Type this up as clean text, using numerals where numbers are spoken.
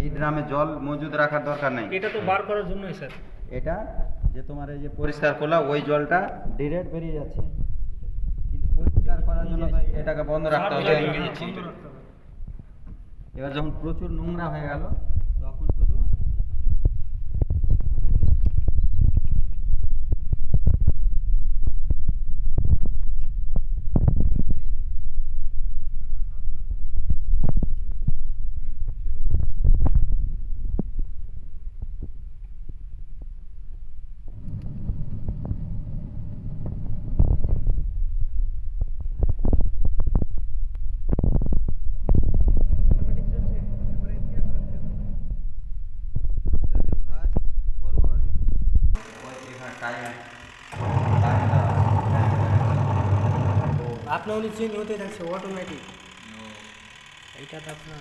এই ড্রামে জল মজুদ রাখার দরকার নেই। এটা তো বার করার জন্যই স্যার। এটা যে তোমার এই যে পরিষ্কার করলা ওই জলটা ডিরেক্ট বেরিয়ে যাচ্ছে, কিন্তু পরিষ্কার করার জন্য তো এটাকে বন্ধ রাখতে হবে। এবার যখন প্রচুর নোংরা হয়ে গেল তখন শুধু রিভার্স ফরওয়ার্ড টাইম আপনার চেঞ্জ হতে থাকছে অটোমেটিক। এইটা তো আপনার